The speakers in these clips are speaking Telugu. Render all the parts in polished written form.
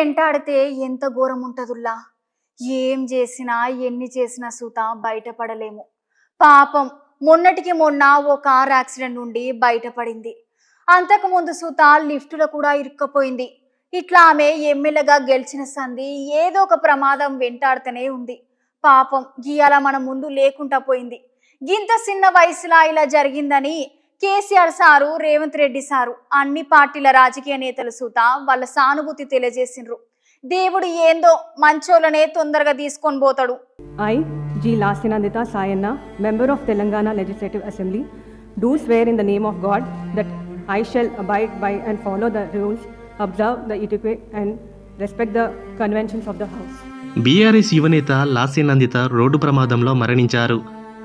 వెంటాడితే ఎంత ఘోరం ఉంటదుల్లా. ఏం చేసినా ఎన్ని చేసినా సూత బయటపడలేము. పాపం మొన్నటికి మొన్న ఓ కార్ యాక్సిడెంట్ నుండి బయటపడింది. అంతకు ముందు సూత లిఫ్టులో కూడా ఇరుక్కపోయింది. ఇట్లా ఆమె ఎమ్మెల్యేగా గెలిచిన సంధి ఏదో ఒక ప్రమాదం వెంటాడుతూనే ఉంది. పాపం గీయాల మన ముందు లేకుండా పోయింది. గింత చిన్న వయసులా ఇలా జరిగిందని కేసీఆర్ సారు, రేవంత్ రెడ్డి సారు, అన్ని పార్టీల రాజకీయ నేతలు సూత వాళ్ళ సానుభూతి తెలియజేసిండ్రు. దేవుడు ఏందో మంచోళ్ళనే తొందరగా తీసుకొని పోతాడు. I, G. Lasyanandita Sayanna, member of Telangana Legislative Assembly, do swear in the name of God that I shall abide by and follow the rules, observe the etiquette and respect the conventions of the House. BRS యువనేత లాస్యనందిత రోడ్డు ప్రమాదంలో మరణించారు.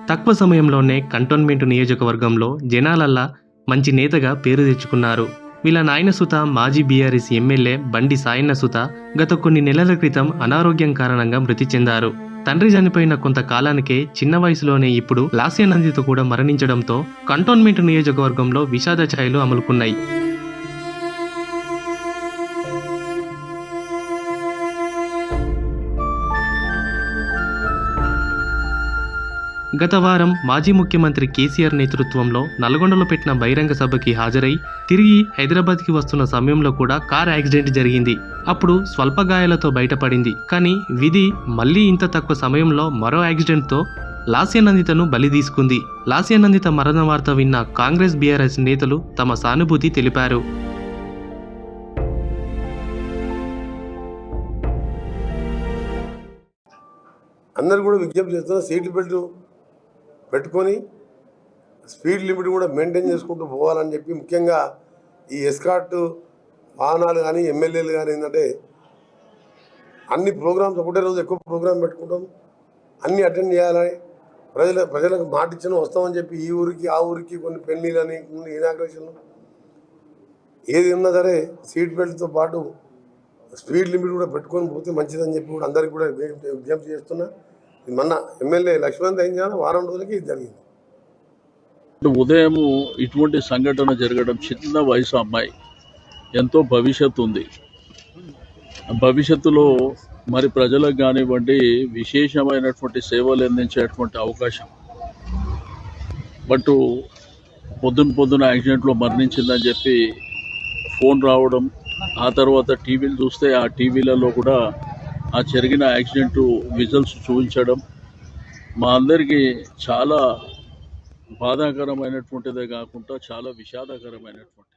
తక్కువ సమయంలోనే కంటోన్మెంట్ నియోజకవర్గంలో జనాలల్లా మంచి నేతగా పేరు తెచ్చుకున్నారు. వీళ్ళ నాయన సుత మాజీ బీఆర్ఎస్ ఎమ్మెల్యే బండి సాయన్న సుత గత కొన్ని నెలల క్రితం అనారోగ్యం కారణంగా మృతి చెందారు. తండ్రి చనిపోయిన కొంతకాలానికే చిన్న వయసులోనే ఇప్పుడు లాస్యనందిత కూడా మరణించడంతో కంటోన్మెంట్ నియోజకవర్గంలో విషాద ఛాయలు అమలుకున్నాయి. గత వారం మాజీ ముఖ్యమంత్రి కేసీఆర్ నేతృత్వంలో నల్గొండలో పెట్టిన బహిరంగ సభకి హాజరై తిరిగి హైదరాబాద్కి వస్తున్న సమయంలో కూడా కార్ యాక్సిడెంట్ జరిగింది. అప్పుడు స్వల్ప గాయాలతో బయటపడింది. కానీ విధి మళ్లీ ఇంత తక్కువ సమయంలో మరో యాక్సిడెంట్తో లాస్యనందితను బలి తీసుకుంది. లాస్యనందిత మరణ వార్త విన్న కాంగ్రెస్ బీఆర్ఎస్ నేతలు తమ సానుభూతి తెలిపారు. అందరు కూడా విజ్ఞప్తి చేస్తున్నా, సీట్ బెల్ట్ పెట్టుకొని స్పీడ్ లిమిట్ కూడా మెయింటైన్ చేసుకుంటూ పోవాలని చెప్పి, ముఖ్యంగా ఈ ఎస్కార్ట్ వాహనాలు కానీ ఎమ్మెల్యేలు కానీ ఏంటంటే అన్ని ప్రోగ్రామ్స్ ఒకటే రోజు ఎక్కువ ప్రోగ్రామ్ పెట్టుకుంటాం, అన్నీ అటెండ్ చేయాలని ప్రజలకు మాట ఇచ్చిన వస్తామని చెప్పి ఈ ఊరికి ఆ ఊరికి కొన్ని పెళ్ళిళ్ళని కొన్ని ఇనాగ్రేషన్లు ఏది ఉన్నా సరే సీట్ బెల్ట్తో పాటు స్పీడ్ లిమిట్ కూడా పెట్టుకొని పోతే మంచిదని చెప్పి కూడా అందరికీ కూడా విజ్ఞప్తి చేస్తున్నా. మొన్న ఎమ్మెల్యే లక్ష్మణ్ ఏం చేయాలి, వారం రోజులకి ఇది జరిగింది. ఉదయం ఇటువంటి సంఘటన జరగడం, చిన్న వయసు అమ్మాయి, ఎంతో భవిష్యత్తు ఉంది. భవిష్యత్తులో మరి ప్రజలకు కానివ్వండి విశేషమైనటువంటి సేవలు అందించేటువంటి అవకాశం. బట్ పొద్దున యాక్సిడెంట్లో మరణించిందని చెప్పి ఫోన్ రావడం, ఆ తర్వాత టీవీలు చూస్తే ఆ టీవీలలో కూడా ఆ జరిగిన యాక్సిడెంట్ విజువల్స్ చూపించడం మా అందరికీ చాలా బాధాకరమైనటువంటిదే కాకుండా చాలా విషాదకరమైనటువంటి